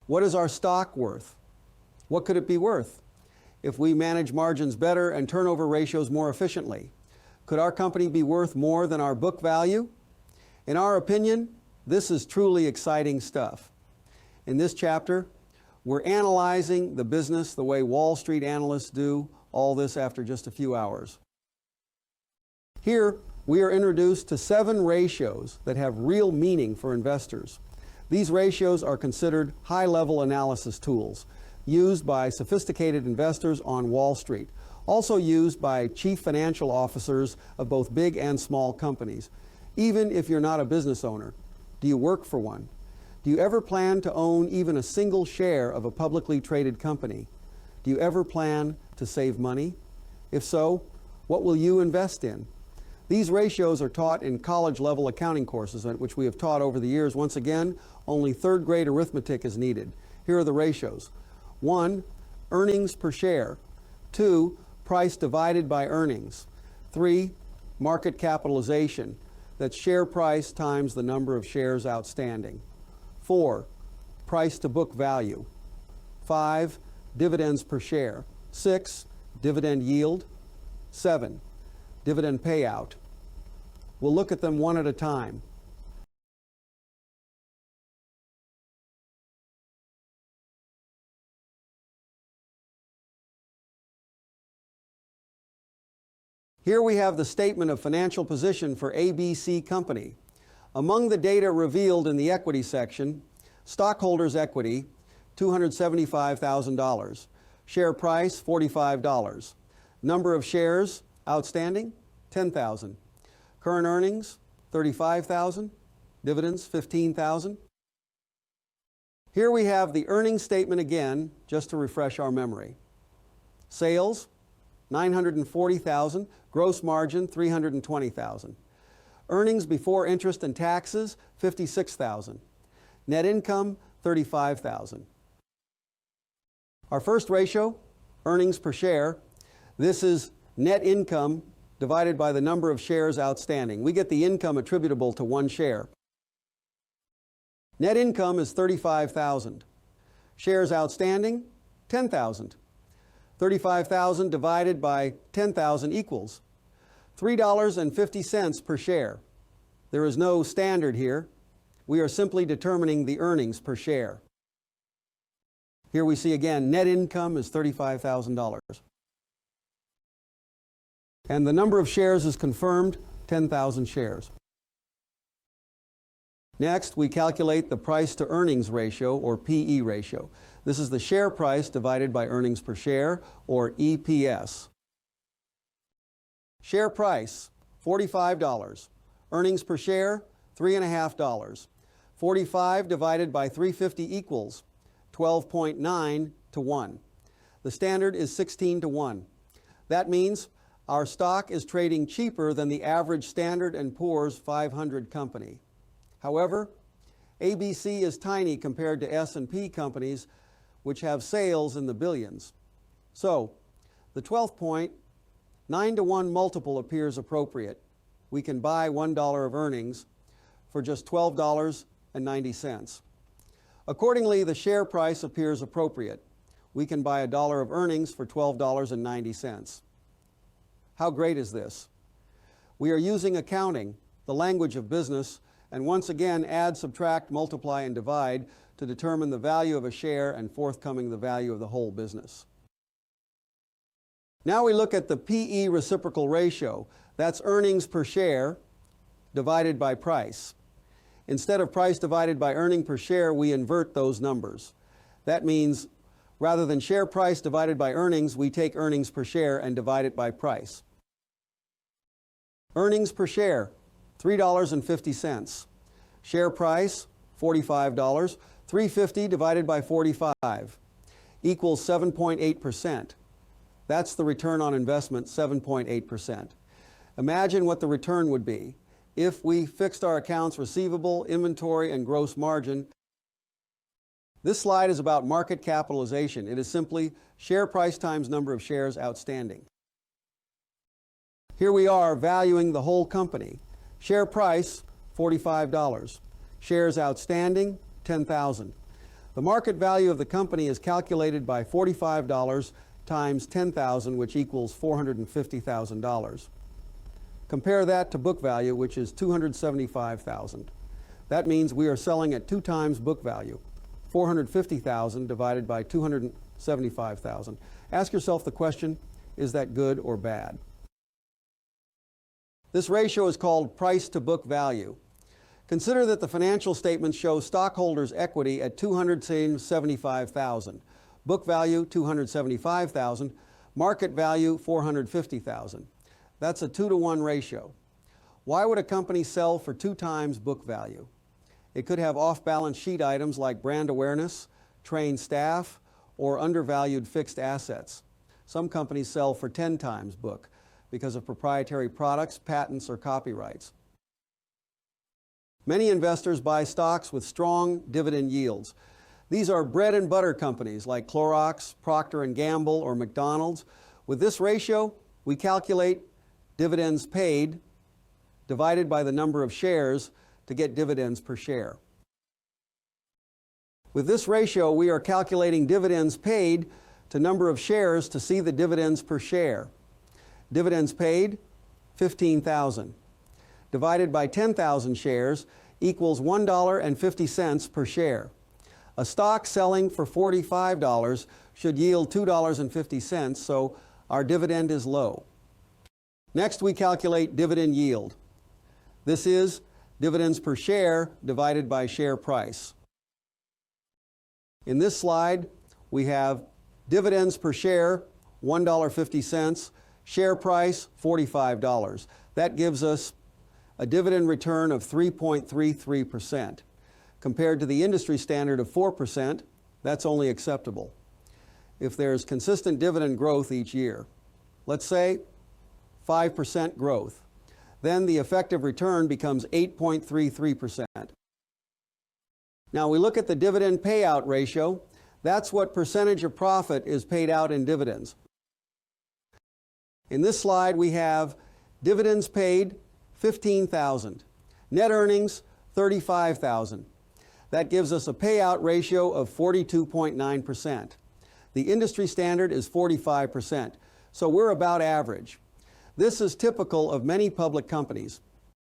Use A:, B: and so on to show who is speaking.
A: What is our stock worth? What could it be worth if we manage margins better and turnover ratios more efficiently? Could our company be worth more than our book value? In our opinion, this is truly exciting stuff. In this chapter, we're analyzing the business the way Wall Street analysts do, all this after just a few hours. Here, we are introduced to 7 ratios that have real meaning for investors. These ratios are considered high-level analysis tools used by sophisticated investors on Wall Street, also used by chief financial officers of both big and small companies. Even if you're not a business owner, do you work for one? Do you ever plan to own even a single share of a publicly traded company? Do you ever plan to save money? If so, what will you invest in? These ratios are taught in college-level accounting courses, which we have taught over the years. Once again, only third-grade arithmetic is needed. Here are the ratios. 1, earnings per share. 2, price divided by earnings. 3, market capitalization. That's share price times the number of shares outstanding. 4, price to book value. 5, dividends per share. 6, dividend yield. 7, dividend payout. We'll look at them one at a time. Here we have the statement of financial position for ABC Company. Among the data revealed in the equity section, stockholders' equity, $275,000. Share price, $45. Number of shares outstanding, 10,000. Current earnings, 35,000. Dividends, 15,000. Here we have the earnings statement again, just to refresh our memory. Sales, 940,000. Gross margin, 320,000. Earnings before interest and taxes, 56,000. Net income, 35,000. Our first ratio, earnings per share. This is net income divided by the number of shares outstanding. We get the income attributable to one share. Net income is 35,000. Shares outstanding, 10,000. 35,000 divided by 10,000 equals $3.50 per share. There is no standard here. We are simply determining the earnings per share. Here we see again, net income is $35,000. And the number of shares is confirmed, 10,000 shares. Next, we calculate the price to earnings ratio, or PE ratio. This is the share price divided by earnings per share, or EPS. Share price, $45. Earnings per share, $3.50. 45 divided by 350 equals 12.9 to 1. The standard is 16 to 1. That means our stock is trading cheaper than the average Standard & Poor's 500 company. However, ABC is tiny compared to S&P companies, which have sales in the billions. So, the 12.9 to 1 multiple appears appropriate. We can buy $1 of earnings for just $12.90. Accordingly, the share price appears appropriate. We can buy $1 of earnings for $12.90. How great is this? We are using accounting, the language of business, and once again add, subtract, multiply, and divide to determine the value of a share and forthcoming the value of the whole business. Now we look at the PE reciprocal ratio. That's earnings per share divided by price. Instead of price divided by earning per share, we invert those numbers. That means rather than share price divided by earnings, we take earnings per share and divide it by price. Earnings per share, $3.50. Share price, $45. 350 divided by 45 equals 7.8%. That's the return on investment, 7.8%. Imagine what the return would be if we fixed our accounts receivable, inventory, and gross margin. This slide is about market capitalization. It is simply share price times number of shares outstanding. Here we are valuing the whole company. Share price, $45. Shares outstanding, 10,000. The market value of the company is calculated by $45 times 10,000, which equals $450,000. Compare that to book value, which is $275,000. That means we are selling at 2 times book value. $450,000 divided by $275,000. Ask yourself the question, is that good or bad? This ratio is called price to book value. Consider that the financial statements show stockholders' equity at $275,000, book value $275,000, market value $450,000. That's a 2-to-1 ratio. Why would a company sell for 2 times book value? It could have off-balance sheet items like brand awareness, trained staff, or undervalued fixed assets. Some companies sell for 10 times book because of proprietary products, patents, or copyrights. Many investors buy stocks with strong dividend yields. These are bread and butter companies like Clorox, Procter & Gamble, or McDonald's. With this ratio, we calculate dividends paid divided by the number of shares to get dividends per share. With this ratio, we are calculating dividends paid to number of shares to see the dividends per share. Dividends paid, 15,000. Divided by 10,000 shares equals $1.50 per share. A stock selling for $45 should yield $2.50, so our dividend is low. Next, we calculate dividend yield. This is dividends per share divided by share price. In this slide, we have dividends per share, $1.50, share price, $45. That gives us a dividend return of 3.33%. Compared to the industry standard of 4%, that's only acceptable if there's consistent dividend growth each year. Let's say 5% growth. Then the effective return becomes 8.33%. Now we look at the dividend payout ratio. That's what percentage of profit is paid out in dividends. In this slide we have dividends paid, 15,000. Net earnings, 35,000. That gives us a payout ratio of 42.9%. The industry standard is 45%, so we're about average. This is typical of many public companies.